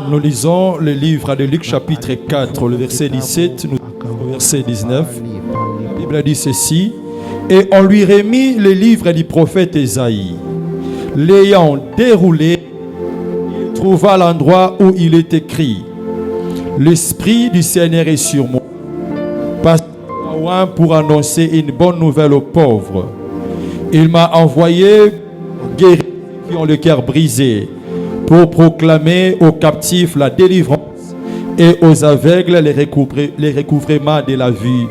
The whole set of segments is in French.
Nous lisons le livre de Luc chapitre 4, le verset 17, au verset 19. La Bible dit ceci. Et on lui remit le livre du prophète Ésaïe. L'ayant déroulé, il trouva l'endroit où il est écrit. L'Esprit du Seigneur est sur moi. Passe loin pour annoncer une bonne nouvelle aux pauvres. Il m'a envoyé guérir ceux qui ont le cœur brisé, pour proclamer aux captifs la délivrance et aux aveugles les recouvrements de la vue.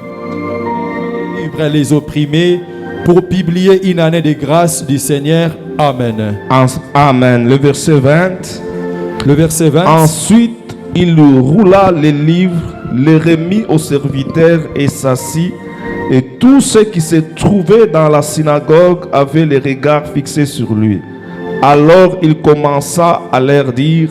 Livrer les opprimés pour publier une année de grâce du Seigneur. Amen. Amen. Le verset 20. Le verset 20. Ensuite, il roula les livres, les remit aux serviteurs et s'assit. Et tous ceux qui se trouvaient dans la synagogue avaient les regards fixés sur lui. Alors il commença à leur dire: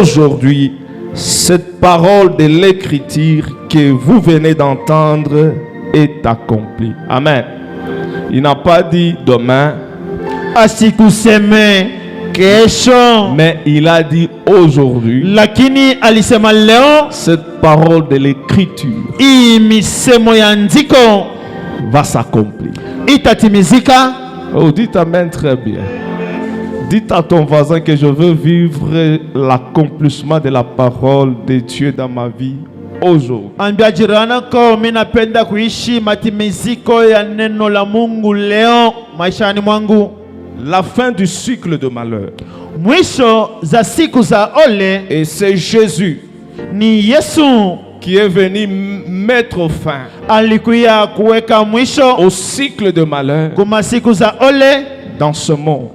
aujourd'hui, cette parole de l'écriture que vous venez d'entendre est accomplie. Amen. Il n'a pas dit demain, asikuseme kesho, mais il a dit aujourd'hui. Lakini alisema leo, cette parole de l'écriture hii misemo ya andiko va s'accomplir. Itatimizika. Oh, dites amen très bien. Dites à ton voisin que je veux vivre l'accomplissement de la parole de Dieu dans ma vie aujourd'hui. Ambia jirani yako, mimi napenda kuishi matimiziko ya neno la Mungu leo maishani mwangu. La fin du cycle de malheur. Mwisho za siku za ole. Et c'est Jésus ni Yesu qui est venu mettre fin alikuya kuweka mwisho au cycle de malheur kuma siku za ole dans ce monde.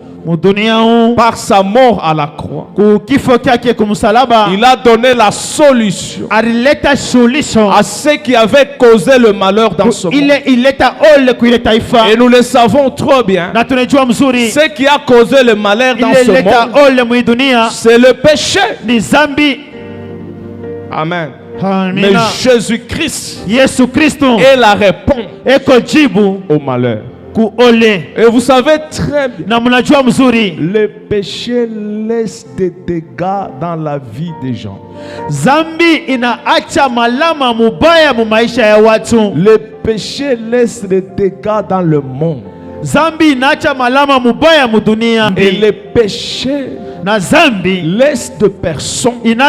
Par sa mort à la croix, il a donné la solution à ceux qui avaient causé le malheur dans ce monde. Et nous le savons trop bien. Ce qui a causé le malheur dans ce monde, c'est le péché. Amen. Mais Jésus-Christ est la réponse au malheur. Et vous savez très bien, le péché laisse des dégâts dans la vie des gens. Le péché laisse des dégâts dans le monde. Et le péché laisse des personnes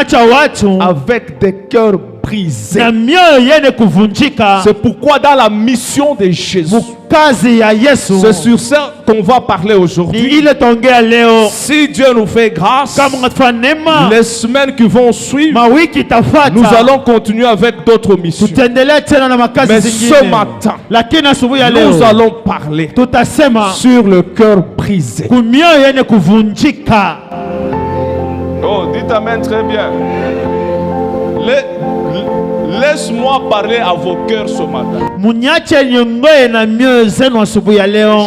avec des cœurs brisés. C'est pourquoi dans la mission de Jésus, c'est sur ça qu'on va parler aujourd'hui. Si Dieu nous fait grâce, les semaines qui vont suivre, nous allons continuer avec d'autres missions. Mais ce matin, nous allons parler sur le cœur brisé. Oh, dites amen très bien. Laisse-moi parler à vos cœurs ce matin.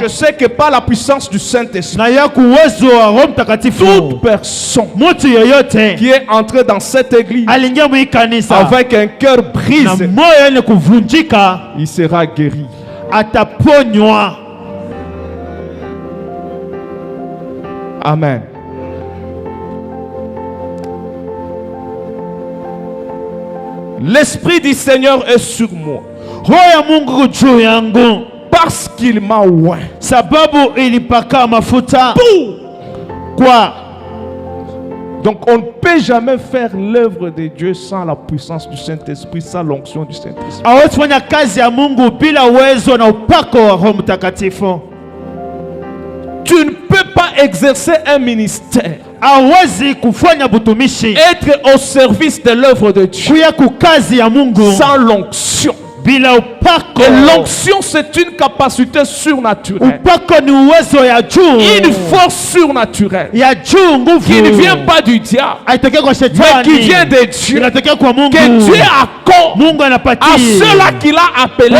Je sais que par la puissance du Saint-Esprit, toute personne qui est entrée dans cette église avec un cœur brisé, il sera guéri. Amen. L'Esprit du Seigneur est sur moi, parce qu'il m'a oint. Quoi? Donc on ne peut jamais faire l'œuvre de Dieu sans la puissance du Saint-Esprit, sans l'onction du Saint-Esprit. Tu ne peux pas exercer un ministère, être au service de l'œuvre de Dieu sans l'onction. Et l'onction, c'est une capacité surnaturelle, une force surnaturelle qui ne vient pas du diable, mais qui vient de Dieu, que Dieu accorde à ceux-là qu'il a appelés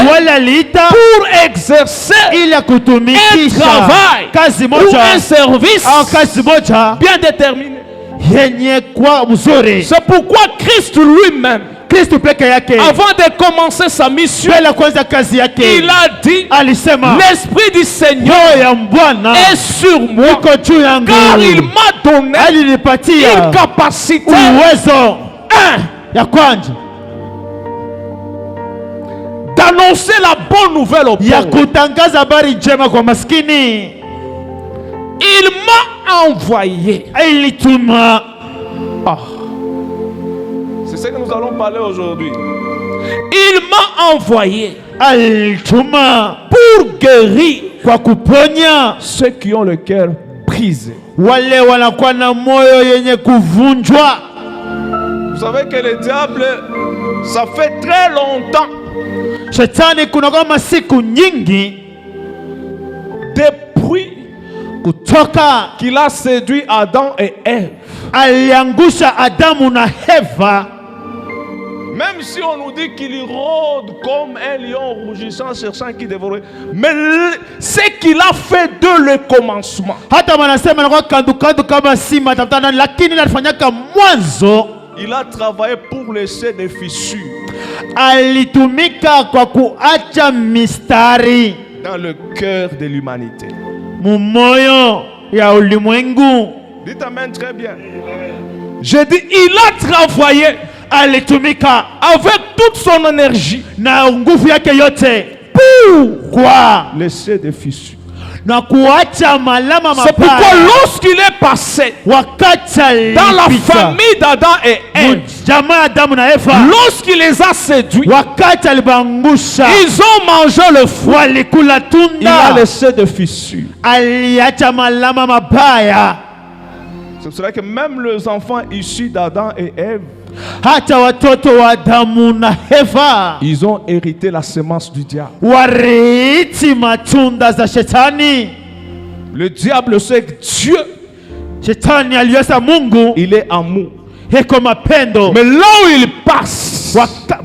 pour exercer un travail ou un service bien déterminé. C'est pourquoi Christ lui-même Kristo peke yake. Avant de commencer sa mission, Bila kwanza kazi yake, il a dit, alisema l'Esprit du Seigneur roho ya Bwana est sur moi, iko juu yangu, car il m'a donné alinipatia une capacité. uwezo Un, ya kwanza d'annoncer la bonne nouvelle aux ya pauvres. kutangaza habari njema kwa maskini. Il m'a envoyé. Ilituma. C'est ce que nous allons parler aujourd'hui. Il m'a envoyé Alituma pour guérir kwa kuponya ceux qui ont le cœur brisé. wale wanakuwa na moyo yenye kuvunjwa. Vous savez que le diable, ça fait très longtemps, Shetani kunakuwa masiku nyingi depuis kutoka qu'il a séduit Adam et Ève. aliangusha Adamu na Eva. Même si on nous dit qu'il rôde comme un lion rougissant cherchant qui dévorerait, mais ce qu'il a fait de le commencement, Hata wanasema anakuwa kandu kama simba tafuta, lakini alifanyaka mwanzo, il a travaillé pour laisser des fissures alitumika kwa kuacha mistari dans le cœur de l'humanité. mumoyo ya ulimwengu. Dites amen très bien. Je dis, il a travaillé Alitumika avec toute son énergie na nguvu yake yote kwa laisser des fissures. na kuacha malama C'est pourquoi mabaya. lorsqu'il est passé Wakati dans la alipita famille d'Adam et Ève, jamaa Adamu na Eva, lorsqu'il les a séduits, wakati alibangusha ils ont mangé le fruit. walikula Il a tunda, laissé des fissures. aliacha malama mabaya. C'est pour cela que même les enfants issus d'Adam et Ève, Hata watoto wa Adamu na Eva ils ont hérité la semence du diable. warithi matunda za shetani. Le diable sait que Dieu, Shetani aliweza Mungu il est amour. heko mapendo. Mais là où il passe,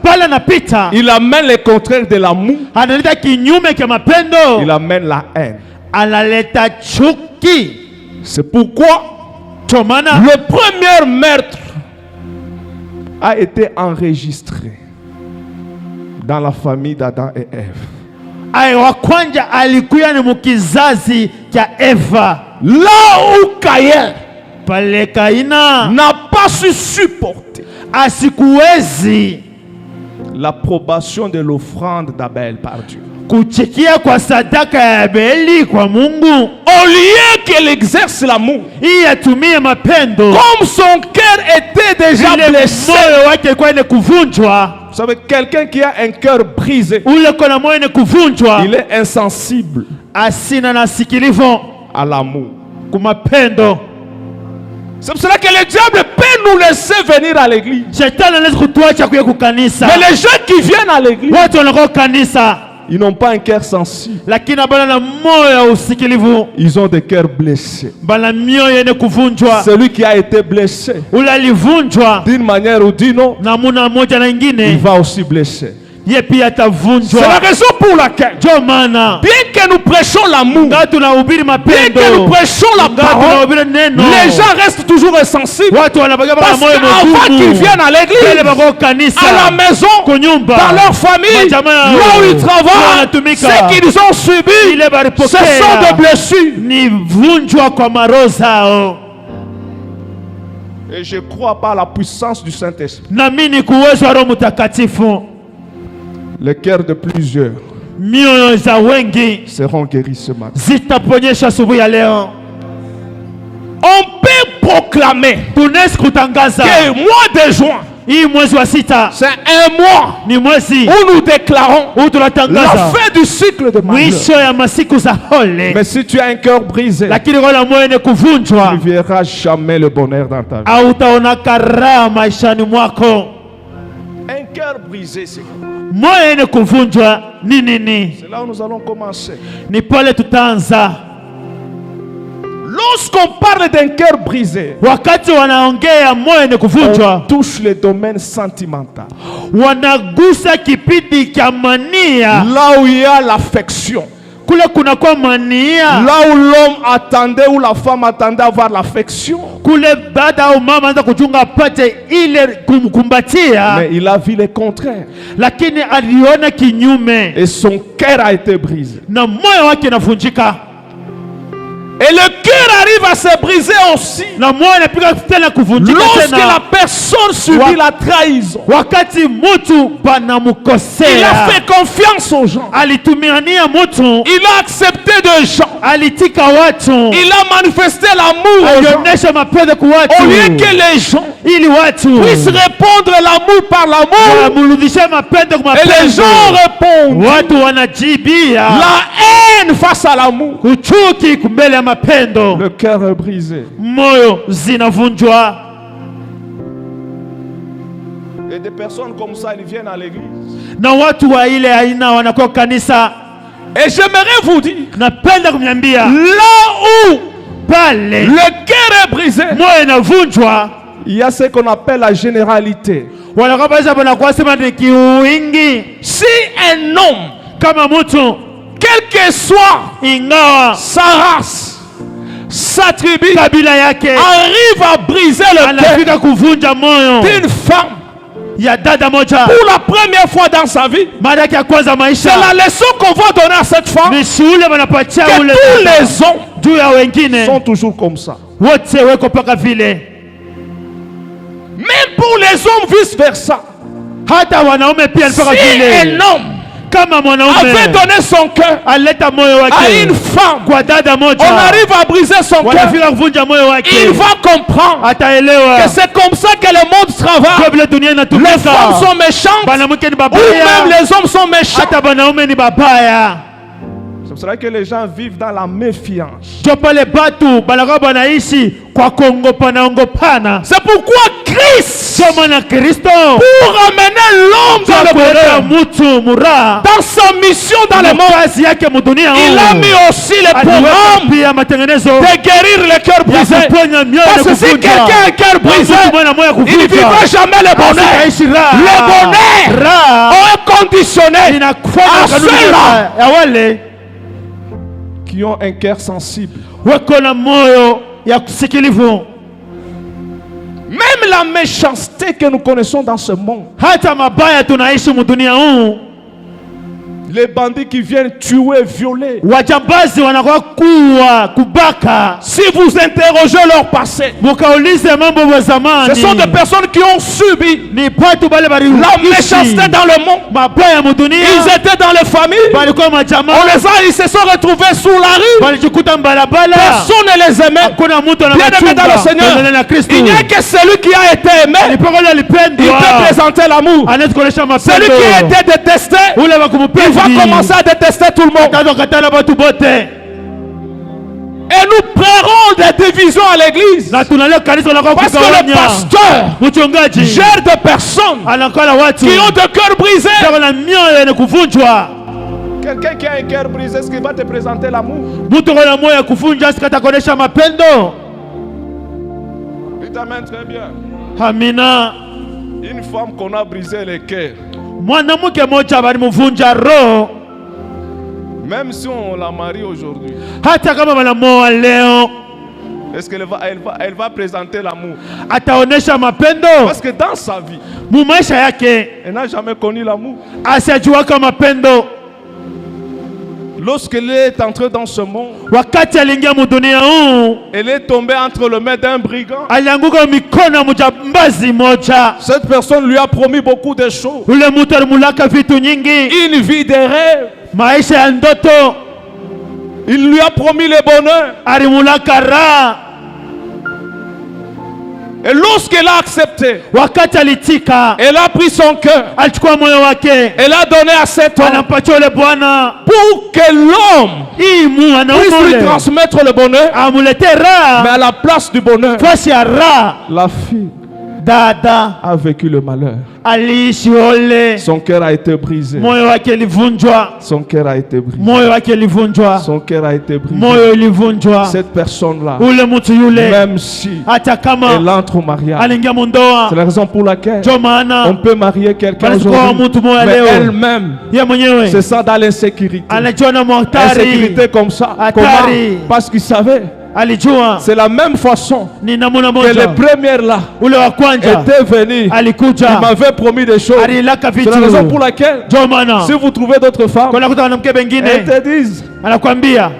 Pale anapita il amène le contraire de l'amour. analeta kinyume cha mapendo, Il amène la haine. analeta chuki. C'est pourquoi Ndio maana le premier meurtre a été enregistré dans la famille d'Adam et Ève. wa kwanza alikuwa ni mukizazi cha Eva. Là où Caïn Pale Kaina n'a pas su supporter asikuwezi l'approbation de l'offrande d'Abel par Dieu. kuchikia kwa sadaka ya Abeli kwa Mungu, Au lieu qu'elle exerce l'amour, ili atumie mapendo, comme son cœur était déjà ile blessé. moyo wake ilikuwa ine kuvunjwa. Vous savez, quelqu'un qui a un cœur brisé, Ule kona moyo ine kuvunjwa, il est insensible asina na sikilivo à l'amour. kumapendo. C'est pour cela que le diable peut nous laisser venir à l'église. Shetani anaweza kutuacha kuya kukanisa, Mais les gens qui viennent à l'église, watu wanakuwa kanisa ils n'ont pas un cœur sensible. lakini bana na moyo ya usikilivu, Ils ont des cœurs blessés. bana mioyo yenye kuvunjwa. Celui qui a été blessé Ule alivunjwa d'une manière ou d'une autre, namuna moja na il ingine, va aussi blesser. ye pia C'est la atavunjwa. raison pour laquelle, Ndio maana bien que nous prêchons l'amour, nga tunahubiri bien que nous mapendo, prêchons la nga parole, tunahubiri neno, les gens restent toujours insensibles. watu wanabaga Parce bana moyo qu'avant qu'ils mgumu viennent à mbele l'église, bako kanisa, à la maison, kunyumba, dans leur famille, majamaa yao, là où ils travaillent, wanatumika, ce qu'ils ont subi, ile ce balipokea sont des blessures. ni vunjwa kwa maroho zao. Et je crois par la puissance du Saint-Esprit, Naamini kuwezwa Roho Mtakatifu, le cœur de plusieurs mioyo za wengi seront guéris ce matin. zitaponyesha asubuhi ya leo. On peut proclamer Tunaweza kutangaza que le mois de juin, hii mwezi wa sita c'est un mois ni mwezi où nous déclarons huu la tunatangaza fin du cycle de malheur. mwisho ya masiku za hole. Mais si tu as un cœur brisé, Lakini roho la moyo ni tu kuvunjwa, ne verras jamais le bonheur dans ta vie. hautaona karaha maishani mwako. Un cœur brisé, c'est quoi? Moyo ni kuvunjwa ni nini? C'est là où nous allons commencer. Ni pale tutaanza. Lorsqu'on parle d'un cœur brisé, Wakati wanaongea moyo ni on kuvunjwa, touche le domaine sentimental. wanagusa kipindi cha mania, Là où il y a l'affection, kule kuna kwa mania, là où l'homme attendait, où la femme attendait avoir l'affection. kule baba au mama anza kuchunga apate ile kumkumbatia, Mais il a vu le contraire. lakini aliona kinyume Et son cœur a été brisé. na moyo wake navunjika, Et le cœur arrive à se briser aussi na moyo anapiga tena kuvunjika lorsque tena la personne subit la trahison. wakati mtu Il a banamukosea. fait confiance aux gens. Alitumiania mtu, Il a accepté des gens. alitika watu, Il a manifesté l'amour aux gens. alionyesha mapendo kwa Au watu lieu que les gens ili watu puissent répondre l'amour par l'amour. wamrudishie mapendo kwa Et les gens mapendo, répondent watu wanajibia la haine face à l'amour. kuchuki kumbele ya mapendo, Le cœur est brisé. moyo zinavunjwa. Et des personnes comme ça, ils viennent à l'église. Na watu wa ile aina wanakuwa kanisa. Et j'aimerais vous dire, Napenda kumwambia là où pale le cœur est brisé, moyo inavunjwa, il y a ce qu'on appelle la généralité. wanakuwa basi wanakuwa sema ni kiuingi. Si un homme, Kama mtu quel que soit ingawa sa race, sa tribu, kabila yake arrive à briser le cœur anafika kuvunja moyo d'une femme ya dada moja pour la première fois dans sa vie, mara yake ya kwanza c'est maisha, la leçon qu'on va donner à cette femme, ni shule wanapatia que ule tous dada les hommes juu ya wengine sont toujours comme ça. wote weko paka vile, Même pour les hommes vice versa. hata wanaume pia ni paka Si vile. un homme Kama mwanaume avait donné son cœur aleta moyo à wake une femme, kwa dada moja, on arrive à briser son cœur, wanafika kuvunja moyo wake, il va comprendre ataelewa que c'est comme ça que le monde travaille. kwa vile dunia Les inatumika. femmes sont méchantes, Banamuke ni ou même babaya, les hommes sont méchants. hata banaume ni babaya. C'est pour cela que les gens vivent dans la méfiance. Jo pale batu banakuwa banaishi kwa kuongopana ongopana. C'est pourquoi Christ, Jo mwana Kristo pour amener l'homme dans le bonheur, mutu mura dans sa mission dans le monde, kazi yake mudunia il a mis aussi les programmes pia matengenezo de guérir les cœurs ya brisés. kuponya mioyo Parce que si kuvunja. quelqu'un a un cœur brisé, Mtu mwana moyo il ne vivra kuvunja jamais le bonheur. Asitaishi raha. Le bonheur Raha est conditionné inakufanya à kanuni ceux-là ya wale qui ont un cœur sensible. weko na moyo ya kusikilivu. Même la méchanceté que nous connaissons dans ce monde, Hata mabaya tunaishi mudunia huu, les bandits qui viennent tuer, violer, wajambazi wanakuwa kuwa kubaka. si vous interrogez leur passé, Mukaulize mambo ya zamani, ce sont des personnes qui ont subi ni watu bale bali la méchanceté dans le monde. mabaya mudunia, Ils étaient dans les familles, balikuwa majamaa, ils se sont retrouvés sous la rue, balijikuta mbalabala, personne ne les aimait. hakuna mtu Bien aimé dans le Seigneur, anamachunga na Kristo. il n'y a que celui qui a été aimé, Alipokea il alipendwa, peut présenter l'amour. anaweza kuonesha Celui mapendo. qui a été détesté, Ule il va wakumpendi commencer à détester tout le monde. ataanza kukatana watu bote, Et nous prendrons des divisions à l'église. na tunalia kanisa la kwa Parce que le kugawanya. pasteur Mchungaji gère des personnes anakala watu qui ont de cœur brisé. ndio na mioyo yenye kuvunjwa. Quelqu'un qui a un cœur brisé, est-ce qu'il va te présenter l'amour? Mtu kwa moyo ya kuvunja sikata kuonesha mapendo. Il t'amène très bien. Amina. Une femme qu'on a brisé le cœur, Mwanamke mmoja balimuvunja roho, même si on la marie aujourd'hui, hata kama wanamoa leo est-ce qu'elle elle va présenter l'amour? ataonesha mapendo. Parce que dans sa vie, Mu maisha yake elle n'a jamais connu l'amour. asiajuaka mapendo. Lorsqu'elle est entrée dans ce monde, Wakati aliingia mudunia huu, elle est tombée entre les mains d'un brigand. alianguka mikono ya mjambazi moja. Cette personne lui a promis beaucoup de choses. Ule mtu alimulaka vitu nyingi, Une vie de rêve. maisha ya ndoto, Il lui a promis le bonheur. alimulaka raha. Et lorsqu'elle a accepté, Wakati alitika, elle a pris son cœur. alichukua moyo wake, Elle a donné à cet homme anampatia ule bwana pour que l'homme hii mwanaume puisse lui ule transmettre le bonheur. amulete Mais raha à la place du bonheur, fasi ya raha, la fille dada a vécu le malheur. aliishi ole, Son cœur a été brisé. moyo wake ulivunjwa, Son cœur a été brisé. moyo wake ulivunjwa, Son cœur a été brisé. moyo ulivunjwa. Cette personne-là, Ule mtu yule même si hata elle kama entre au mariage, aliingia mundoa, c'est la raison pour laquelle ndio maana on peut marier quelqu'un basi kwa aujourd'hui, mtu moja mais leo elle-même yeye mwenyewe se sent dans l'insécurité. anajiona mwahtari, Insécurité comme ça. Hatari. Comment? Parce qu'il savait. alijua C'est la même façon ni namuna que les moja premières là ule wa kwanza étaient venus. Il alikuja m'avait promis des choses. alilaka C'est vitu. la raison pour laquelle, Ndio maana si vous trouvez d'autres femmes, kuna kuta wanamke elles bengine te disent, anakwambia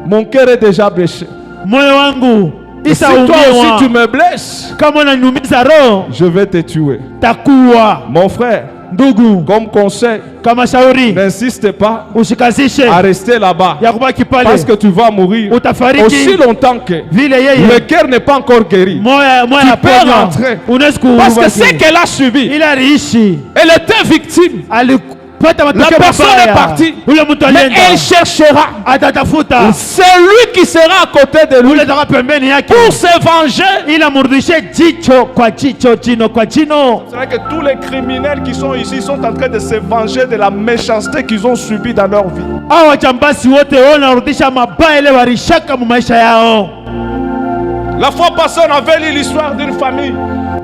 mon cœur est déjà blessé. moyo wangu Et si toi aussi isaumiwa, tu me blesses, kama unaniumiza roho je vais te tuer. takuwa. Mon frère, Ndugu, comme conseil, kama shauri n'insiste pas usikazishe à rester là-bas ya kubaki pale, parce que tu vas mourir aussi utafariki longtemps que vile le yeye cœur n'est pas encore guéri. moya Tu peux hapana. rentrer. Unaweza Parce que kubaki. ce qu'elle a subi, Ile aliishi elle était victime. alipata La matokeo personne est mabaya. partie. Ule mtu Mais alienda elle cherchera atatafuta celui qui sera à côté de lui ule ataka pembeni yake pour se venger. ili amrudishe jicho kwa jicho, jino kwa jino. C'est vrai que tous les criminels qui sont ici sont en train de se venger de la méchanceté qu'ils ont subie dans leur vie. Hao wajambazi wote wanarudisha mabaya ile walishaka mu maisha yao. La fois passée, on avait lu l'histoire d'une famille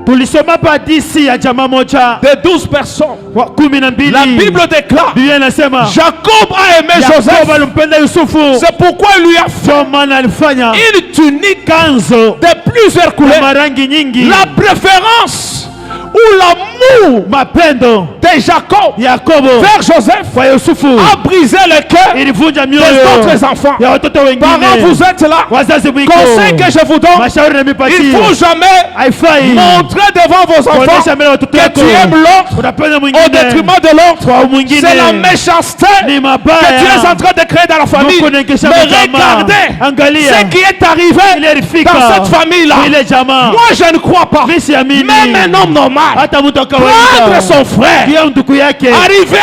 Tulisoma pa hadisi ya jamaa moja de 12 personnes. wa 12. La Bible déclare, Biblia inasema Jacob a aimé Yakobo Joseph. alimpenda Yusufu, C'est pourquoi il lui a fait ndio maana alifanya une tunique kanzo de plusieurs ya couleurs. marangi nyingi. La préférence ou l'amour Mapendo de Jacob Yakobo vers Joseph kwa Yusufu a brisé le cœur ilivunja des mioyo autres enfants. ya watoto Parents, wengine. vous êtes là. Wazazi mwiko, Conseil que je vous donne, mashauri na il mipatie, faut jamais haifai montrer devant vos enfants kuonesha mbele ya watoto que wako tu aimes l'autre unapenda au mwingine détriment de l'autre. kwa mwingine. C'est la méchanceté Ni que tu es mabaya en train de créer dans la famille. Mungu anaingisha Mais jamaa. regardez Angalia ce qui est arrivé ilifika dans cette famille-là. ile jamaa. Moi, je ne crois pas. Mimi siamini Même un homme normal, hata mtu wa prendre kawaida son frère, pia ndugu yake arriver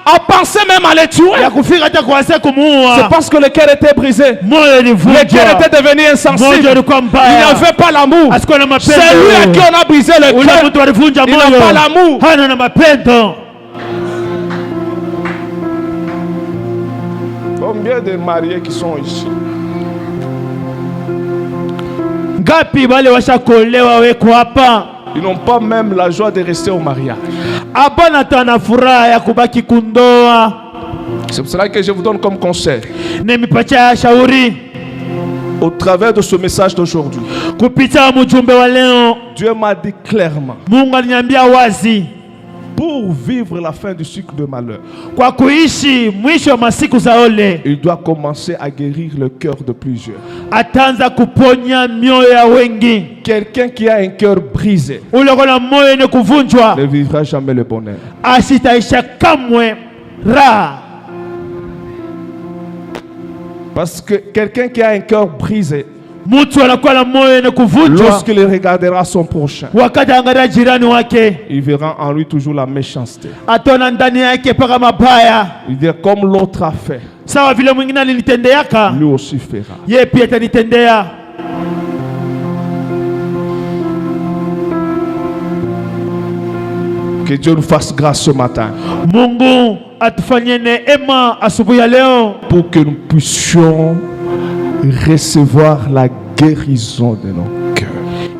à penser même à les tuer, ya kufika hata kuanza c'est kumuua. parce que le cœur était brisé. Moyo Le cœur ilivunjwa, était devenu moyo insensible. ulikuwa Il mbaya, n'avait pas l'amour. asikuwa na C'est lui à qui mapendo. on a brisé le Ule cœur. mtu alivunja Il n'a pas moyo, l'amour. hana na mapendo. Combien de mariés qui sont ici? Ngapi wale washakolewa weko hapa, Ils n'ont pas même la joie de rester au mariage. hapana hata na furaha ya kubaki kundoa. C'est pour cela que je vous donne comme conseil, Nimepatia shauri au travers de ce message d'aujourd'hui, kupitia mjumbe wa leo. Dieu m'a dit clairement, Mungu aliniambia wazi, pour vivre la fin du cycle de malheur, kwa kuishi mwisho wa masiku za ole, il doit commencer à guérir le cœur de plusieurs. ataanza kuponya mioyo ya wengi. Quelqu'un qui a un cœur brisé Ule kona moyo ni kuvunjwa ne vivra jamais le bonheur. asitaisha kamwe raha. Parce que quelqu'un qui a un cœur brisé, Mtu anakuwa na moyo ni kuvunjwa lorsqu'il regardera son prochain, wakati angalia jirani wake, il verra en lui toujours la méchanceté. ataona ndani yake paka mabaya. Il dit comme l'autre a fait, Sawa vile mwingine alinitendeaka, lui aussi fera. yeye pia atanitendea. Que Dieu nous fasse grâce ce matin Mungu atufanyie neema asubuhi ya leo pour que nous puissions recevoir la guérison de nos cœurs.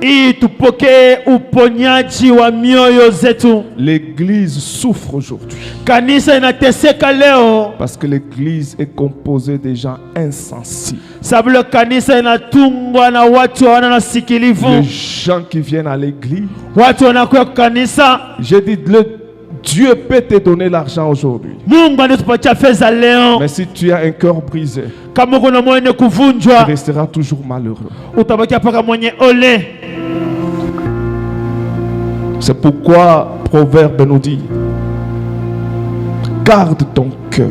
ili tupokee uponyaji wa mioyo zetu. L'église souffre aujourd'hui Kanisa inateseka leo parce que l'église est composée de gens insensibles. sababu leo kanisa inatungwa na watu hawana Les nasikilivu. gens qui viennent à l'église, Watu wanakuja kwa kanisa. j'ai dit, Dieu peut te donner l'argent aujourd'hui. Mungu anatupatia fedha leo. Mais si tu as un cœur brisé, Kama kuna moyo ni tu kuvunjwa, resteras toujours malheureux. utabakia paka mwenye ole. C'est pourquoi Proverbe nous dit, garde ton cœur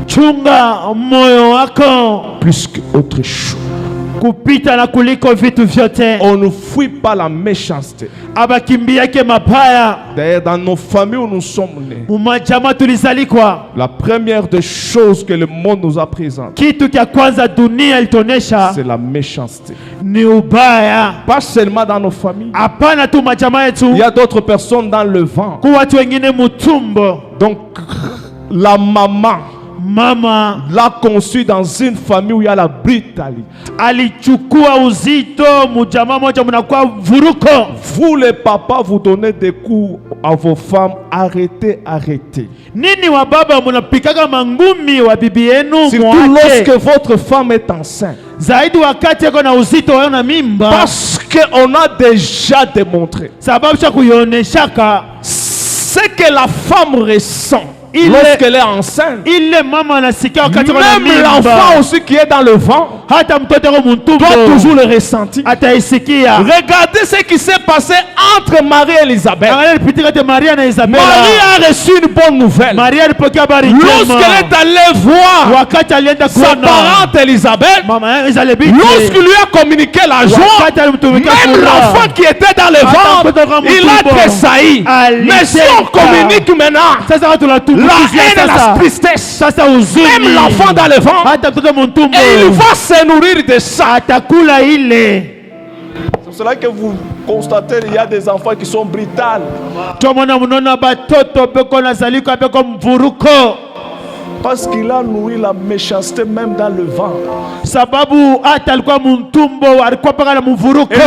Chunga moyo wako plus qu'autre chose. kupita na kuliko vitu vyote. On ne fuit pas la méchanceté. Abakimbiake mabaya. D'ailleurs, dans nos familles où nous sommes nés, Mumajama tulizalikwa. la première des choses que le monde nous a présentées, Kitu kia kwanza dunia ilitonesha c'est la méchanceté. ni ubaya. Pas seulement dans nos familles. Hapana tu majama yetu. Il y a d'autres personnes dans le vent. Kwa watu wengine mutumbo. Donc, la maman Mama l'a conçu dans une famille où il y a la brutalité. alichukua uzito mujama moja mnakuwa vuruko. Vous les papas, vous donnez des coups à vos femmes. Arrêtez, arrêtez. Nini wa baba mnapikaga mangumi wa bibi yenu Surtout mwache. lorsque votre femme est enceinte. Zaidi wakati yako na uzito wao na mimba. Parce qu'on a déjà démontré Sababu cha kuioneshaka ce que la femme ressent lorsqu'elle est enceinte. ile mama anasikia wakati kuna Même mimba. l'enfant aussi qui est dans le ventre Hata mtoto kwa mtumbo doit toujours le ressentir. ataisikia. Regardez ce qui s'est passé entre Marie et Elisabeth. Angalia ilipitika te Maria na Isabela. Marie a reçu une bonne nouvelle. Maria alipokea habari njema. Lorsqu'elle est allée voir Wakati alienda sa kuona parente Elisabeth, mama Elizabeth. lorsqu'il lui a communiqué la joie, Wakati alimtumikia même furaha. l'enfant qui était dans le ventre, il a tressailli. Mais si on communique maintenant Sasa watu la wanatumbukia haine et la sasa. tristesse, Sasa huzuni. même l'enfant dans le ventre, Hata mtoto mtumbo. et il va se nourrir de ça. Atakula ile. C'est cela que vous constatez, il y a des enfants qui sont brutales. Tomona munona batoto beko nazalika beko mvuruko. Parce qu'il a nourri la méchanceté même dans le ventre. Sababu hata alikuwa mtumbo alikuwa paka na mvuruko. Et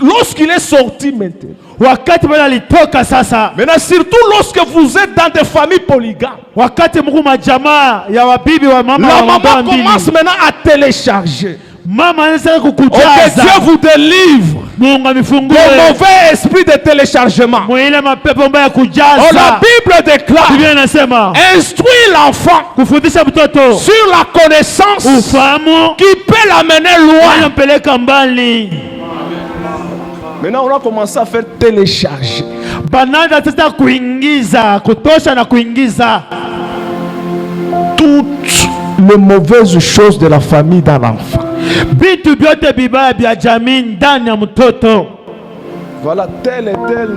lorsqu'il est sorti maintenant, Wakati bwana alitoka sasa. maintenant surtout lorsque vous êtes dans des familles polygames, Wakati mkuu majamaa ya wabibi wa mama la wa maman ndoa mbili. commence maintenant à télécharger. Mama anataka Oh, que kukujaza. Dieu vous délivre Mungu amifungue. le mauvais esprit de téléchargement. Mwile mapepo mbaya Oh, la kujaza. Bible déclare, Biblia inasema instruis l'enfant kufundisha mtoto sur la connaissance ufahamu qui peut l'amener loin. anampeleka mbali. Maintenant, on a commencé à faire télécharger. Bananda sasa kuingiza, kutosha na kuingiza Toutes les mauvaises choses de la famille dans l'enfant. vitu vyote vibaya vya jamii ndani ya mtoto. Voilà, tel et tel,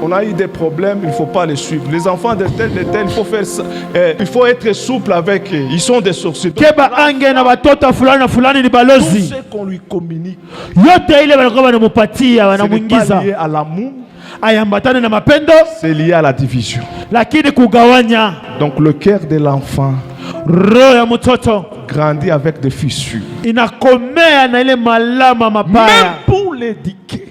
on a eu des problèmes, il ne faut pas les suivre. Les enfants de tel et tel, il faut faire ça. Il faut être souple avec eux. Ils sont des sorciers. Donc, Keba ange na watoto fulani na fulani ni tout balozi. ce qu'on lui communique, Yote ile walikuwa wanamupatia, ce n'est pas wanamuingiza. lié à l'amour, Ayambatane na mapendo c'est lié à la division. lakini kugawanya. Donc le cœur de l'enfant Roho ya mtoto grandit avec des fissures. inakomea na ile malama mabaya. Même pour l'éduquer.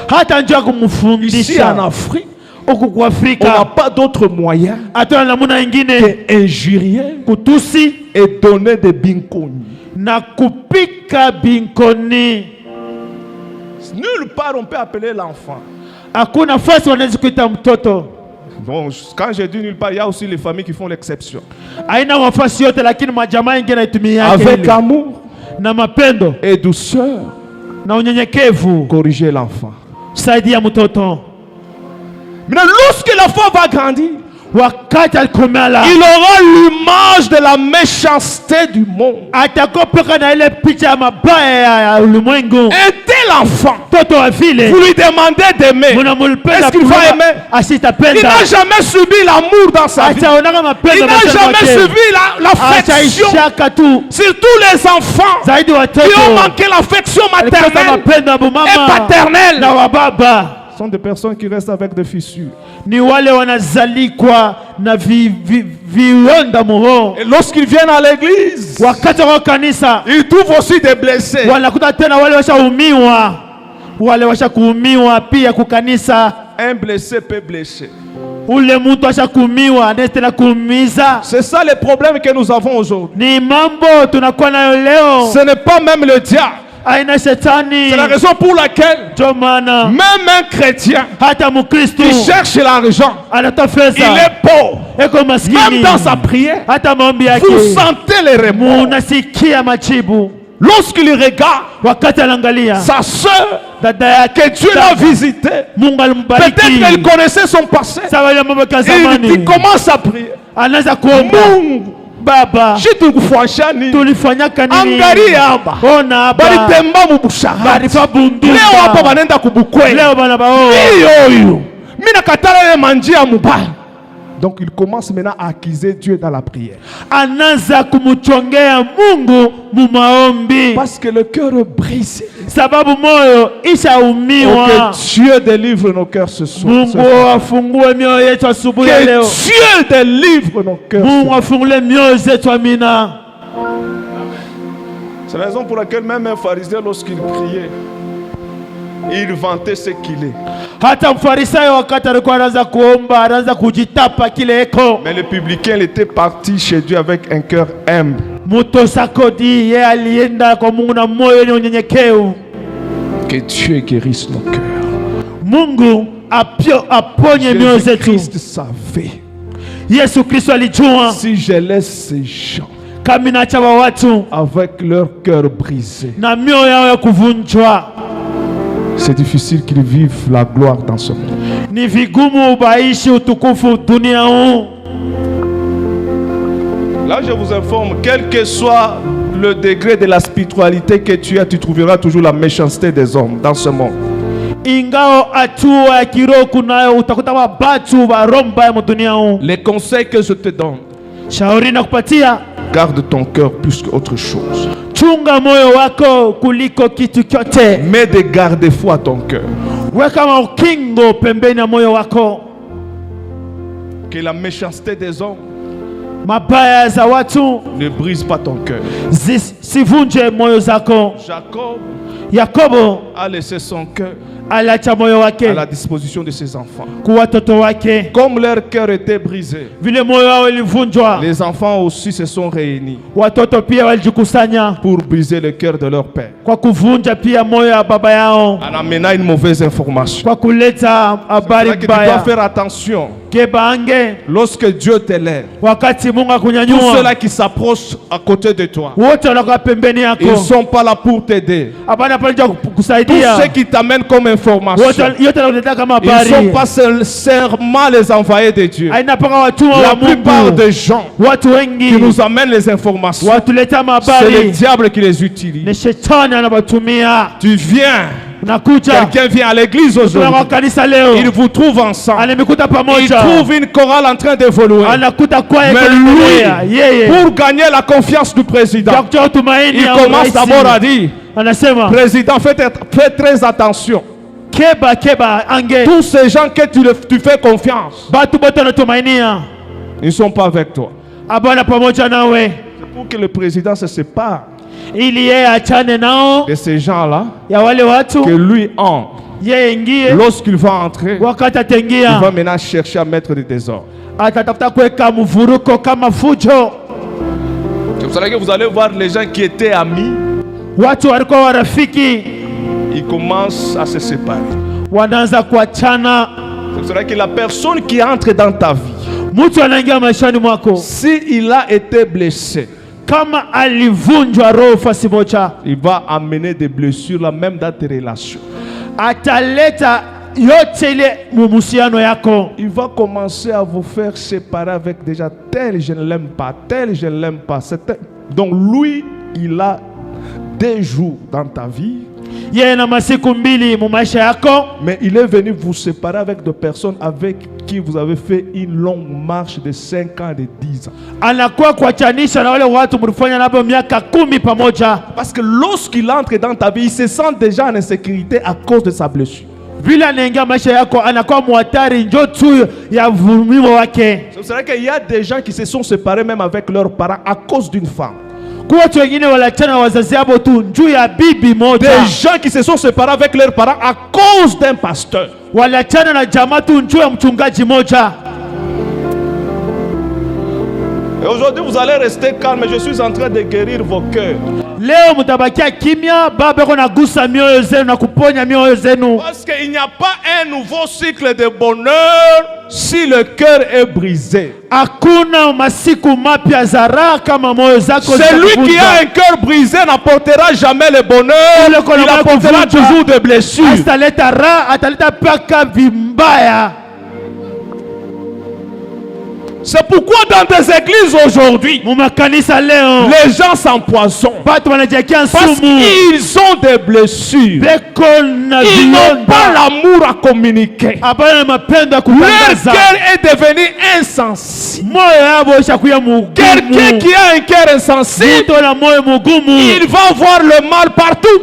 Hata njia Ici en kumfundisha Afrique, huku kwa on n'a Afrika pas d'autre moyen hatuna namna ingine qu'injurier kutusi et donner des binconi. na kupika binkoni. Nulle part on peut appeler l'enfant. Hakuna nafasi wanaweza kuita mtoto. Bon, quand j'ai dit nulle part, il y a aussi les familles qui font l'exception. Haina nafasi yote, lakini majamaa ingine naitumia Avec amour na mapendo et douceur, na unyenyekevu corriger l'enfant. saidia mtoto. Mais lorsque l'enfant va grandir, Wakati alikomala il aura l'image de la méchanceté du monde. atakopeka na ile picha ya mabaya ya ulimwengu. Un tel enfant, Mtoto wa vile vous lui demandez d'aimer. mnamulipenda, Est-ce qu'il va aimer? Il asitapenda. n'a jamais subi l'amour dans sa vie. Ataonaka mapendo Il n'a maishani jamais mwake. subi l'affection. Ataishaka tu Surtout les enfants zaidi qui ont watoto manqué l'affection alikosa maternelle mapendo ya et bumama paternelle. na wababa. Ce sont des personnes qui restent avec des fissures. Ni wale wanazalikwa na vionda muho. Et lorsqu'ils viennent à l'église, Wakati wa kanisa ils trouvent aussi des blessés. wanakuta tena wale washaumiwa, wale washakuumiwa pia kukanisa. Un blessé peut blesser. Ule mtu ashakuumiwa anaweza tena kuumiza. C'est ça le problème que nous avons aujourd'hui. Ni mambo tunakuwa nayo leo, Ce n'est pas même le diable. aina shetani. C'est la raison pour laquelle Ndio maana même un chrétien hata Mkristo qui cherche l'argent, anatoa il pesa, est pauvre. eko maskini. Même dans sa prière, Hata maombi yake vous sentez les remords. unasikia majibu. Lorsqu'il regarde Wakati anaangalia sa sœur dada yake, que Dieu l'a visitée, Mungu alimbariki. peut-être qu'elle connaissait son passé. Sawa ya mambo ya Il zamani, commence à prier. anaanza kuomba, Mungu, Baba, chitukufuashani tulifanyaka nini? angalia hapa Ona hapa. balitemba mu bushahati Barifa bundumba. leo hapa banenda kubukwe Leo bana bao. hiyo mimi nakatala ile manjia mubaya. Donc il commence maintenant à accuser Dieu dans la prière. Anaanza kumuchongea Mungu mu maombi. Parce que le cœur est brisé. Sababu moyo ishaumiwa. Que Dieu délivre nos cœurs ce soir. Mungu afungue mioyo yetu asubuhi ya leo. Que Dieu délivre nos cœurs. Mungu afungue mioyo zetu, amina. C'est la raison pour laquelle même un pharisien, lorsqu'il priait, il vantait ce qu'il est. Hata mfarisayo wakati alikuwa anaanza kuomba, anaanza kujitapa kile eko. Mais le publicain, il était parti chez Dieu avec un cœur humble. Mutosakodi yeye alienda kwa Mungu na moyo ni unyenyekevu. Que Dieu guérisse nos cœurs. Mungu aponye mioyo zetu. Christ savait. Yesu Kristo alijua Si je laisse ces gens kama naacha watu avec leur cœur brisé, na mioyo yao ya kuvunjwa, c'est difficile qu'ils vivent la gloire dans ce monde. ni vigumu baishi utukufu dunia huu. Là, je vous informe, quel que soit le degré de la spiritualité que tu as, tu trouveras toujours la méchanceté des hommes dans ce monde. Ingao hatua ya kiroho kunayo, utakuta wabatu waromba ya dunia huu. Les conseils que je te donne, Shauri na kupatia, garde ton cœur plus qu'autre chose. chunga moyo wako kuliko kitu kyote. Mets des garde-fous à ton cœur. Weka ukingo pembeni ya moyo wako. Que la méchanceté des hommes Mabaya za watu ne brise pas ton cœur. sivunje moyo zako. Jacob Yakobo a laissé son cœur aliacha moyo wake à la disposition de ses enfants. kwa watoto wake. Comme leur cœur était brisé, Vile moyo wao ilivunjwa, les enfants aussi se sont réunis watoto pia walijikusanya pour briser le cœur de leur père, kwa kuvunja pia moyo ya baba yao, en amenant une mauvaise information. kwa kuleta habari C'est que tu dois mbaya. faire attention. Kebange Lorsque Dieu t'élève, wakati Mungu tous akunyanyua, ceux-là qui s'approchent à côté de toi, wote wanakuwa pembeni ils yako. ne sont pas là pour t'aider. Hapana pale Tous kusaidia. ceux qui t'amènent comme information, Wote yote wanakuleta kama ils ne sont habari. pas sincèrement les envoyés de Dieu. Aina paka watu wa La plupart Mungu. des gens Watu qui wengi nous amènent les informations, watuleta c'est le mabari, diable qui les ni utilise. shetani anabatumia. Tu viens, Unakuja quelqu'un vient à l'église kwa aujourd'hui, kanisa leo, il vous trouve ensemble, anamikuta il pamoja, trouve une chorale en train d'évoluer. anakuta kwaya Mais kuendelea. lui, Yeye pour gagner la confiance du président, Dr. Tumaini il ya commence uraisi. d'abord à dire, Anasema président, fais très attention. keba ange Tous ces gens que tu fais confiance, batu bote wanatumainia ils ne sont pas avec toi. abana pamoja nawe, C'est pour que le président se sépare ili yeye achane nao de ces gens-là, ya wale que watu, lui entre. yeye ingie. Lorsqu'il va entrer, Wakati il va atengia maintenant chercher à mettre des désordres. atatafuta kuweka mvuruko kama fujo. C'est pour ça que vous allez voir les gens qui étaient amis, Watu walikuwa warafiki ils commencent à se séparer. wanaanza kuachana. C'est pour ça que la personne qui entre dans ta vie, Mtu anaingia maishani mwako, s'il a été blessé, kama alivunjwa roho fasi moja, il va amener des blessures là même dans tes relations. ataleta yote ile mumusiano yako. Il va commencer à vous faire séparer avec déjà tel je ne l'aime pas, tel je ne l'aime pas. Donc lui, il a des jours dans ta vie, Yeye na masiku mbili mu maisha yako, mais il est venu vous séparer avec des personnes avec qui vous avez fait une longue marche de 5 ans, de 10 ans. anakuwa kuachanisha na wale watu mlifanya nabo miaka 10 pamoja. Parce que lorsqu'il entre dans ta vie, il se sent déjà en insécurité à cause de sa blessure. Vile anaingia maisha yako anakuwa muhatari njo tu ya vumimo wake. C'est vrai qu'il y a des gens qui se sont séparés même avec leurs parents à cause d'une femme. Kwa watu wengine waliachana wazazi yabo tu njuu ya bibi moja. Des gens qui se sont séparés avec leurs parents à cause d'un pasteur. Waliachana na jamaa tu njuu ya mchungaji moja. Et aujourd'hui, vous allez rester calme. Je suis en train de guérir vos cœurs. Leo mutabakia kimya, baba yako nagusa mioyo zenu na kuponya mioyo zenu. Parce qu'il n'y a pas un nouveau cycle de bonheur si le cœur est brisé. Hakuna masiku mapya za raha kama moyo zako Celui qui zitavunjwa. a un cœur brisé n'apportera jamais le bonheur. Il apportera toujours des blessures. Ataleta raha, ataleta paka vimbaya. C'est pourquoi dans des églises aujourd'hui, les gens s'empoisonnent. Parce qu'ils ont des blessures. Ils n'ont pas l'amour à communiquer. Leur cœur est devenu insensible. Quelqu'un qui a un cœur insensible, il va voir le mal partout.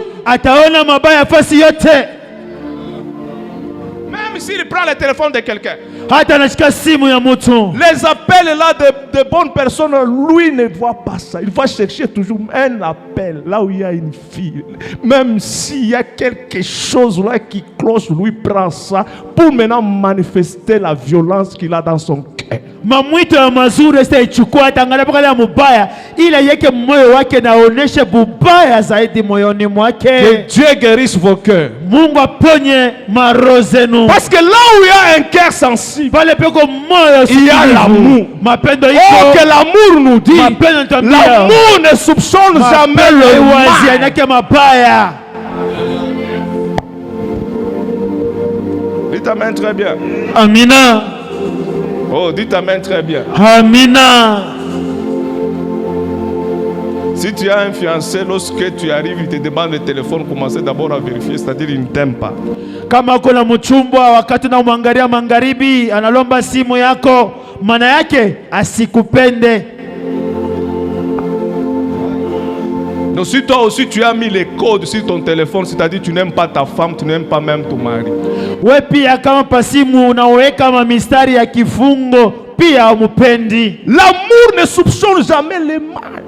Même s'il prend le téléphone de quelqu'un, les appels là de bonnes personnes, lui ne voit pas ça. Il va chercher toujours un appel là où il y a une fille. Même s'il y a quelque chose là qui cloche, lui prend ça pour maintenant manifester la violence qu'il a dans son cœur. Mamwito ya mazuri sitaichukua tangalia paka ya mubaya ila yeke moyo wake naoneshe bubaya zaidi moyoni mwake. Que Dieu guérisse vos cœurs. Mungu aponye maroho zenu. Parce que là où il y a un cœur sensible, pale peko moyo il y a l'amour. Mapendo iko. Oh, que l'amour nous dit. L'amour ne soupçonne jamais le mal. Yake mabaya. Dites amen très bien. Amina. Oh, dites amen très bien. Amina. Si tu as un fiancé, lorsque tu arrives, il te demande le téléphone, commencez d'abord à vérifier, c'est-à-dire il ne t'aime pas. Kama kuna mchumba wakati na mwangalia magharibi analomba simu yako, maana yake asikupende. Donc si toi aussi tu as mis les codes sur ton téléphone, c'est-à-dire tu n'aimes pas ta femme, tu n'aimes pas même ton mari. We pia kama pasimu unaweka mamistari ya kifungo pia umupendi. L'amour ne soupçonne jamais le mal.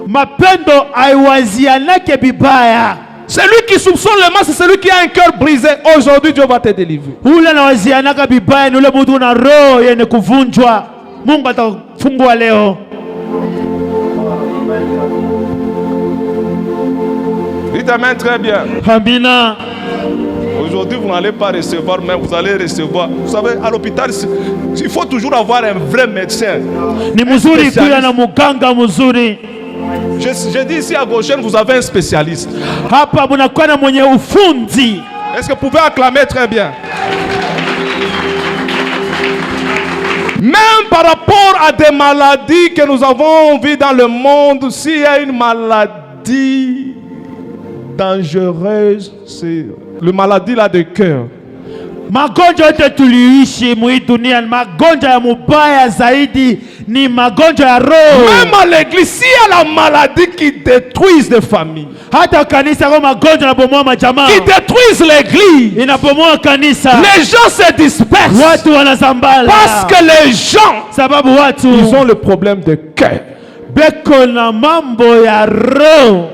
Mapendo aiwazianake bibaya. Celui qui soupçonne le mal, c'est celui qui a un cœur brisé. Aujourd'hui, Dieu va te délivrer. Ule anawazianaka bibaya ni ule mtu una roho yenye kuvunjwa. Mungu atafungua leo. Dites amen très bien. Amina. Aujourd'hui, vous n'allez pas recevoir, mais vous allez recevoir. Vous savez, à l'hôpital, il faut toujours avoir un vrai médecin. Ni mzuri kuya na muganga mzuri. Je dis ici à Goshen, vous avez un spécialiste. Hapa munakuwa na mwenye ufundi. Est-ce que vous pouvez acclamer très bien? Même par rapport à des maladies que nous avons vues dans le monde, s'il y a une maladie dangereuse, c'est la maladie là de cœur. Magonjwa yote tuliishi mwi dunia, magonjwa ya mubaya zaidi ni magonjwa ya roho. Même à l'église, s'il y a la maladie qui détruise des familles, hata kanisa kwa magonjwa yanabomoa majamaa, qui détruise l'église, inabomoa kanisa, les gens se dispersent. Watu wanazambala. Parce que les gens, sababu watu, ils ont le problème de cœur. Beko na mambo ya roho.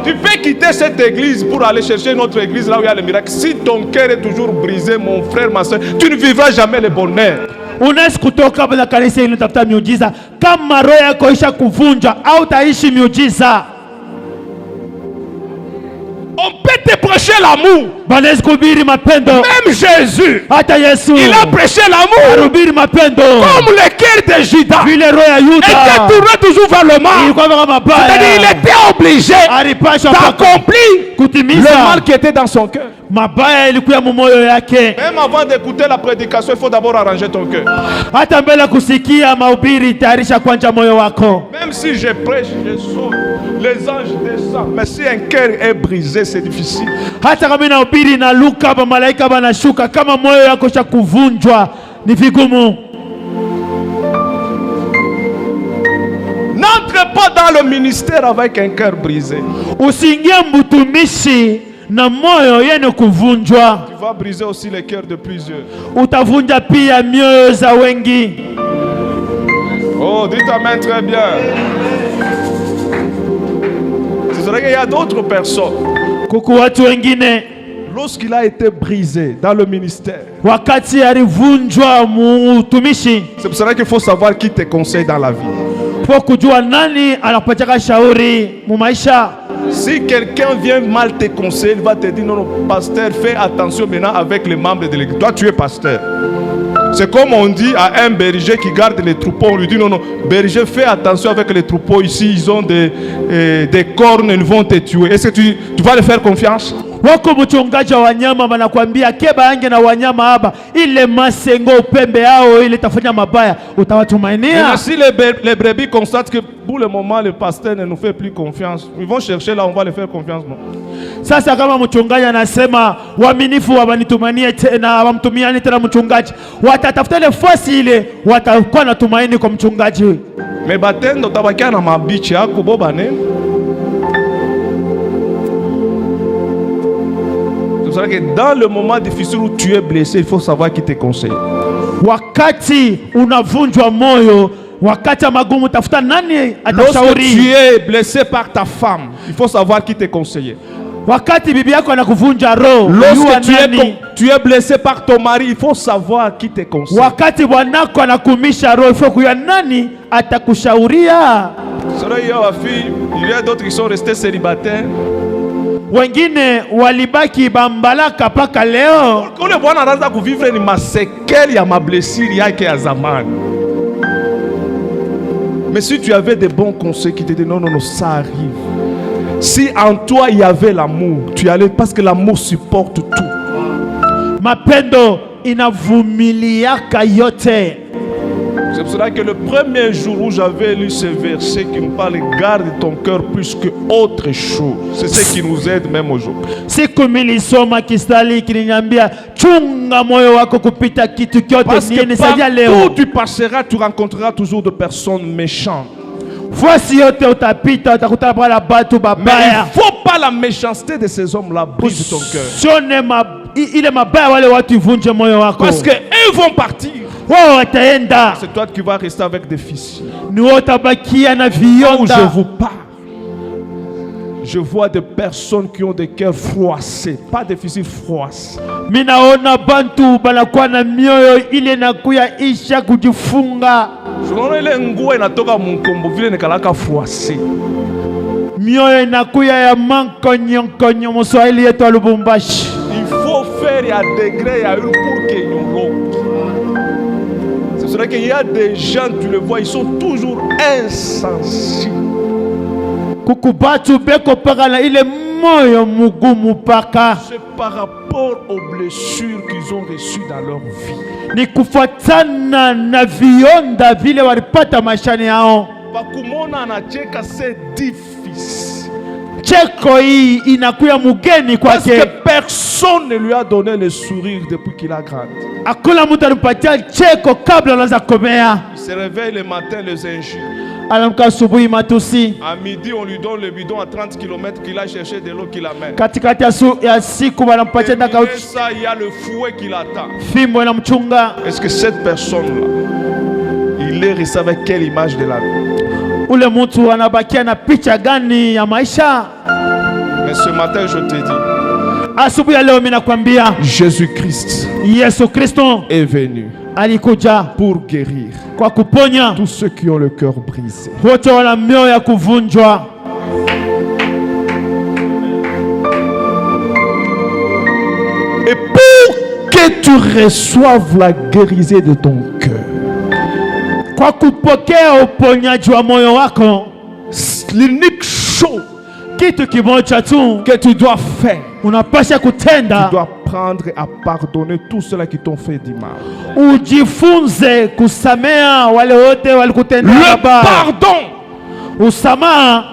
Tu peux quitter cette église pour aller chercher une autre église là où il y a le miracle. Si ton cœur est toujours brisé, mon frère, ma soeur, tu ne vivras jamais le bonheur. Unaweza kutoka bila kanisa ili utafuta miujiza. Kama roho yako isha kuvunja au taishi miujiza. On peut te prêcher l'amour. Même Jésus, il a prêché l'amour. Comme le cœur de Judas était tourné toujours vers le mal. C'est-à-dire il était obligé d'accomplir le mal qui était dans son cœur. Même avant d'écouter la prédication, il faut d'abord arranger ton cœur. Même si je prêche, je saute, les anges descendent. Mais si un cœur est brisé, c'est difficile. N'entre pas dans le ministère avec un cœur brisé. Na moyo yene kuvunjwa. Tu vas briser aussi les cœurs de plusieurs. Utavunja pia mioyo za wengi. Oh, dites amen très bien. C'est vrai qu'il y a d'autres personnes. Kuku watu wengine, lorsqu'il a été brisé dans le ministère, wakati alivunjwa mutumishi, c'est pour ça qu'il faut savoir qui te conseille dans la vie. Kwa kujua nani anakupatia shauri mu maisha. Si quelqu'un vient mal te conseiller, il va te dire non, non, pasteur, fais attention maintenant avec les membres de l'église. Toi, tu es pasteur. C'est comme on dit à un berger qui garde les troupeaux. On lui dit non, non, berger, fais attention avec les troupeaux. Ici, ils ont des cornes, ils vont te tuer. Est-ce que tu vas leur faire confiance? Wako mchungaji wa wanyama wanakuambia keba yange na wanyama haba ile masengo upembe yao ile tafanya mabaya, utawatumainia? Et si les brebis constatent que pour le moment le pasteur ne nous fait plus confiance, ils vont chercher là, on va les faire confiance, non? Sasa kama mchungaji anasema waaminifu wabanitumanie tena, wamtumiani tena mchungaji, watatafuta ile fasi ile, watakuwa na tumaini kwa mchungaji huyu. Mais batendo tabakia na mabichi yako bobane. C'est vrai que dans le moment difficile où tu es blessé, il faut savoir qui te conseille. Wakati unavunjwa moyo, wakati magumu, tafuta nani atashauri. Lorsque tu es blessé par ta femme, il faut savoir qui te conseille. Wakati bibi yako anakuvunja roho, lorsque tu es blessé par ton mari, il faut savoir qui te conseille. Wakati bwanako anakumisha roho, il faut kujua nani atakushauria. Il y a d'autres qui sont restés célibataires. Wengine walibaki bambalaka paka leo. Kule bwana anaanza kuvivre ni masekeli ya mablessiri yake ya zamani. Mais si tu avais des bons conseils qui te disaient non, ça arrive. Si en toi il y avait l'amour, tu allais, parce que l'amour supporte tout. Mapendo inavumiliaka yote. C'est pour cela que le premier jour où j'avais lu ce verset qui nous parle, garde ton cœur plus que autre chose. C'est ce qui nous aide même aujourd'hui. Siku milisoma kistali kiniambia chunga moyo wako kupita kitu kyote. Parce que partout tu passeras, tu rencontreras toujours de personnes méchantes. Mais il ne faut pas la méchanceté de ces hommes-là brise ton cœur. Parce qu'ils vont partir. C'est toi qui vas rester avec des fils. Quand je vous parle, je vois des personnes qui ont des cœurs froissés, pas des fils froissés. Ile nguo inatoka mkombo vile nikalaka froissé. Mioyo inakuya ya mankonyo Mswahili yetu wa Lubumbashi. Il faut faire ya degré ya pour que nyoroke. C'est vrai qu'il y a des gens, tu le vois, ils sont toujours insensibles. Kukubatu beko paka na ile moyo mugumu paka. C'est par rapport aux blessures qu'ils ont reçues dans leur vie. Ni kufuatana na vionda vile walipata maishani yao. Bakumona anacheka, c'est difficile. Cheko hii inakuya mugeni kwake. Parce que personne ne lui a donné le sourire depuis qu'il a grandi. Hakuna mtu alimpatia cheko kabla anaanza komea. Il se réveille le matin, les injures. Anamka asubuhi matusi. À midi, on lui donne le bidon à 30 km qu'il a cherché de l'eau qu'il amène. Katikati ya siku wanampatia ndaka. Ça, il y a le fouet qui l'attend. Fimbo na mchunga. Est-ce que cette personne-là, il est resté avec quelle image de la vie? Ule mtu anabakia na picha gani ya maisha? Mais ce matin, je te dis, asubuhi ya leo mimi nakwambia, Jésus-Christ, Yesu Kristo est venu alikuja pour guérir kwa kuponya tous ceux qui ont le cœur brisé. wote wana mioyo ya kuvunjwa. Et pour que tu reçoives la guérison de ton cœur, kwa kupokea uponyaji wa moyo wako, l'unique chose kitu kimoja tu que tu dois faire, unapasha kutenda, tu dois prendre à pardonner tous ceux qui t'ont fait du mal. Ujifunze kusamea wale wote walikutendea mabaya. Le pardon, usamaha,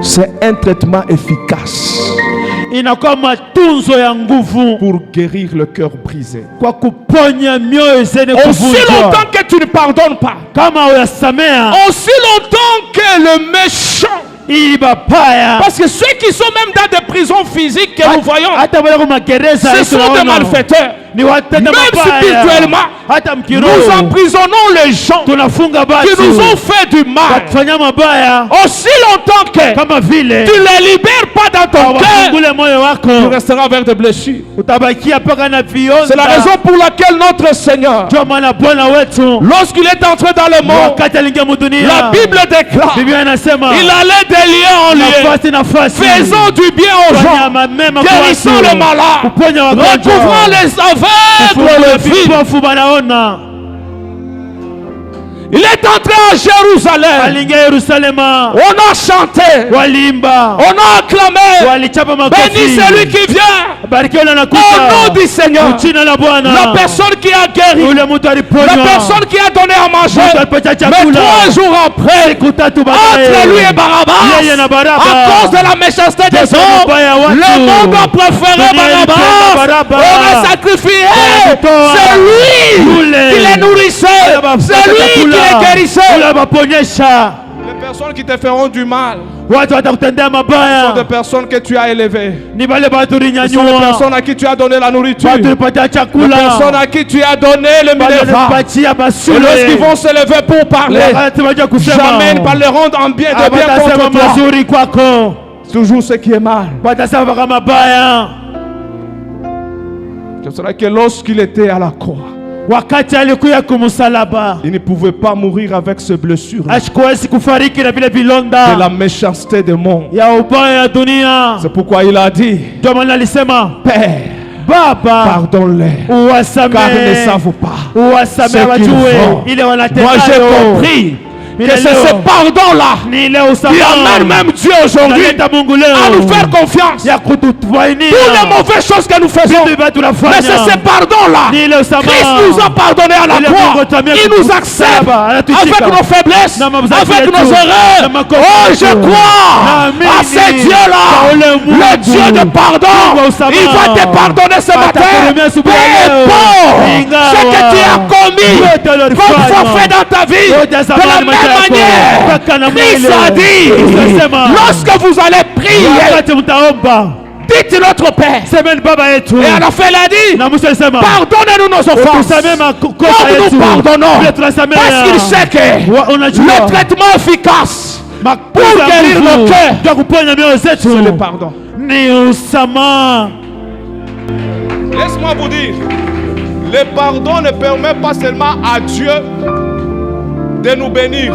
c'est un traitement efficace inakuwa matunzo ya nguvu pour guérir le cœur brisé. kwa kuponya mioyo zenye kuvunjwa. Aussi longtemps que tu ne pardonnes pas, kama uyasamea, aussi longtemps que le méchant, parce que ceux qui sont même dans des prisons physiques que nous voyons, ce sont des malfaiteurs. Même spirituellement, nous emprisonnons les gens qui nous ont fait du mal. Aussi longtemps que tu ne les libères pas dans ton cœur, tu resteras avec des blessures. C'est la raison pour laquelle notre Seigneur, lorsqu'il est entré dans le monde, la Bible déclare, il allait de lieu en lieu, faisant du bien aux gens, guérissant les malades, recouvrant les aveugles, le vide. Il est entré à Jérusalem. Alingia Yerusalema. On a chanté. Walimba. On a acclamé. Walichapa makofi. Béni celui qui vient. Barikiwa na nakuta. Au nom du Seigneur. Jina la Bwana. La personne qui a guéri. Ule mtu aliponywa. La personne qui a donné à manger. Mtu alipatia chakula. Mais 3 jours après, Siku tatu baadaye. entre lui et Barabbas, Yeye na Baraba. à cause de la méchanceté des hommes, le monde a préféré Barabbas. On a sacrifié. C'est lui qui les nourrissait. C'est lui qui les guérissait. Les personnes qui te feront du mal Watu watakutendea sont mabaya. des personnes que tu as élevées. Ni wale watu Ce sont des ulinyanyua. personnes à qui tu as donné la nourriture. Watu ulipatia Les chakula. personnes à qui tu as donné le Wale minerva. ulipatia Et basule. lorsqu'ils vont se lever pour parler, Wakati waje kusema. jamais ils ne parleront en bien, de bien Watasema contre toi. mazuri kwako. Toujours ce qui est mal. Watasema kama mabaya. C'est cela que lorsqu'il était à la croix, Wakati alikuya kumsalaba. il ne pouvait pas mourir avec ce blessure Ashikuwezi kufariki na vile vilonda. de la méchanceté du monde. Ya ubaya ya dunia. C'est pourquoi il a dit, Ndio maana alisema, Père, Baba, pardonne-les, car ils ne uwasamehe. savent pas Uwasamehe ce qu'ils wajue font. ile Moi j'ai wanatendayo. compris que c'est ce pardon-là Ni ile qui amène usamaha. même Dieu aujourd'hui Naleta Mungu à nous leo faire confiance. ya kututufainia. Toutes les mauvaises choses que nous faisons, Vitu vya tunafanya. mais c'est ce pardon-là. Ni ile usamaha. Christ nous a pardonné à la Ile croix. Mungu atamia Il nous accepte kutusaba, anatushika. avec nos faiblesses, Na mabzaki avec yetu, nos na erreurs. makosa Oh, je yetu. crois Naamini à ce Dieu-là, kwa ule Mungu. le Dieu de pardon. Mungu wa usamaha. Il va te pardonner ce matin. Atakuremea Peu asubuhi ya leo. importe Ingawa ce que tu as commis yote ulilofanya. comme forfait dans ta vie. Yote ya De la zamani maisha même yako. Mpaka na manière, Christ mwili. a dit, Alisema, lorsque vous allez prier, wakati mtaomba, dites notre Père. semeni Baba yetu. Et à la fin, il a dit, Na mwisho alisema, pardonnez-nous nos offenses. utusamee makosa Comme yetu. nous pardonnons. Vile tunasamea. Parce qu'il sait que Unajua, le traitement efficace makuza pour guérir nguvu nos cœurs, ya kuponya mioyo zetu c'est le pardon. ni usamaha. Laisse-moi vous dire, le pardon ne permet pas seulement à Dieu de nous bénir,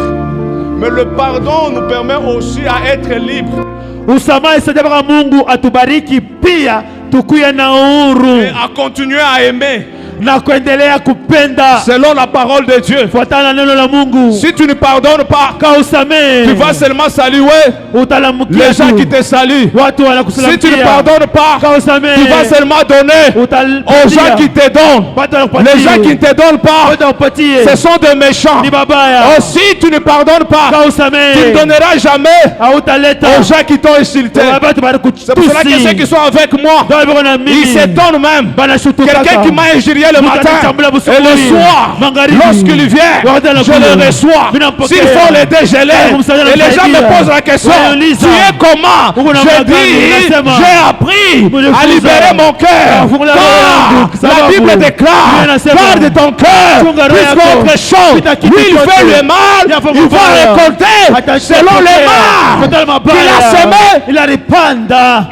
mais le pardon nous permet aussi à être libres Usamaha isaidia mpaka Mungu atubariki pia tukuye na uhuru et à continuer à aimer na kuendelea kupenda selon la parole de Dieu. fuatana na neno la Mungu. Si tu ne pardonnes pas, Ka usamehe, tu vas seulement saluer utalamukia les gens tu. qui te saluent. Watu Si tu ne wanakusalamia. pardonnes pas, Ka usamehe, tu vas seulement donner aux gens qui te donnent. watu wanakupatia. Les gens qui ne te donnent pas, Watu wanakupatia. ce sont des méchants. Ni babaya. Oh, si tu ne pardonnes pas, Ka tu ne usamehe, donneras jamais hautaleta aux gens qui t'ont insulté. watu C'est pour cela que ceux qui sont avec moi, ndio wako na mimi. ils s'étonnent même. Banashutuka. Quelqu'un qui m'a injurié le matin et le soir, Magharibi. lorsqu'il vient, je le reçois. Minampokea. S'il faut l'aider, je l'aide. Et les gens me posent la question, Wanauliza, tu es comment? uko na Je magani, dis, nasema, j'ai appris à Mnifunza. libérer mon cœur. Fungulia Car roho yangu, la sababu, Bible déclare, Biblia inasema, garde ton cœur funga roho plus yako, qu'autre chose. pita kitu Lui, il chote. fait le mal, Yafaa il va mabaya. récolter Atashika selon les pokea. mains Kutana mabaya. qu'il a semé. Ila alipanda.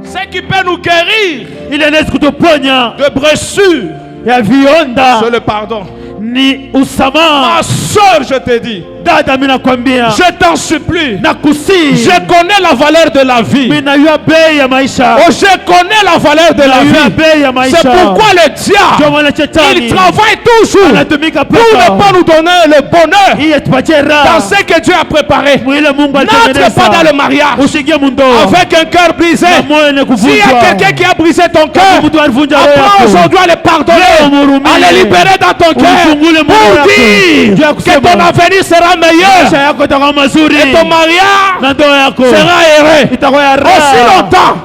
Ce qui peut nous guérir Ile inaweza kutuponya de blessures, ya vionda c'est le pardon. ni usamaha. Ma soeur, je te dis, Dada, mimi nakwambia, je t'en supplie. nakusihi, Je connais la valeur de la vie. mimi najua bei ya maisha. Oh, je connais la valeur de la Najua vie. bei ya maisha. C'est pourquoi le Ndio diable, maana il shetani travaille toujours anatumika pour ne pesa pas nous donner le bonheur ili atupatie dans raha. ce que Dieu a préparé. Mwile Mungu N'entre alitengeneza. pas dans le mariage Usiingie mundoa avec un cœur brisé. na moyo wenye S'il y a kuvunjwa. quelqu'un qui a brisé ton cœur, Mtu alivunja roho apprends yako. aujourd'hui à le pardonner, Leo mhurumie. à le libérer dans ton cœur Ufungule moyo pour wako. dire Juu ya que kusema, ton avenir sera maisha meilleur yako itakuwa mazuri et ton mariage na ndoa yako sera heureux. itakuwa ya Aussi raha. longtemps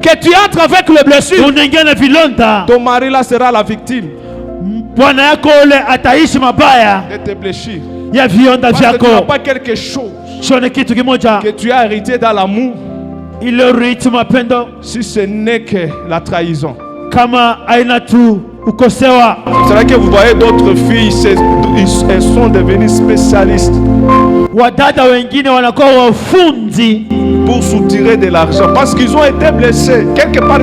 que tu entres avec les blessures, Unaingia na vilonda, ton mari là sera la victime bwana yako ule ataishi mabaya de tes blessures. ya vionda Parce que tu n'as vyako. pas quelque chose Shone kitu kimoja, que tu as hérité dans l'amour, ile urithi mapendo si ce n'est que la trahison. kama aina tu ukosewa. C'est vrai que vous voyez d'autres filles, elles sont devenues spécialistes Wadada wengine wanakuwa wafundi pour soutirer de l'argent parce qu'ils ont été blessés. Quelque part,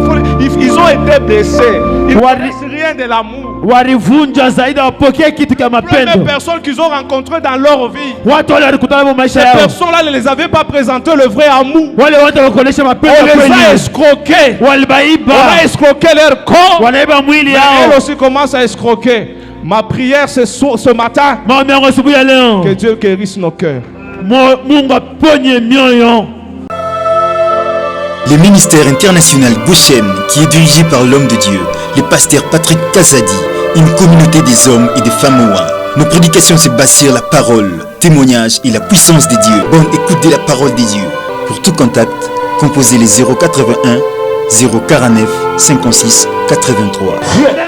ils ont été blessés. Ils ne connaissent rien de l'amour. walivunja zaidi wapokee kitu kama Les mapendo. personnes qu'ils ont rencontrées dans leur vie, Watu wale walikutana kwa ces maisha yao, personnes-là ne les avaient pas présenté le vrai amour. wale wote wakuonesha On mapendo les a kweli, escroqués. On walibaiba, a escroqué leur corps. wanaiba mwili Mais elle yao. aussi commence à escroquer. Ma prière ce matin, Maombi yangu asubuhi ya leo, que Dieu guérisse nos cœurs. Mungu aponye mioyo. Le ministère international Goshen, qui est dirigé par l'homme de Dieu, le pasteur Patrick Kazadi, une communauté des hommes et des femmes ouins. Nos prédications se basent sur la parole, témoignage et la puissance de Dieu. Bonne écoute de la parole de Dieu. Pour tout contact, composez les 081 049 56 83.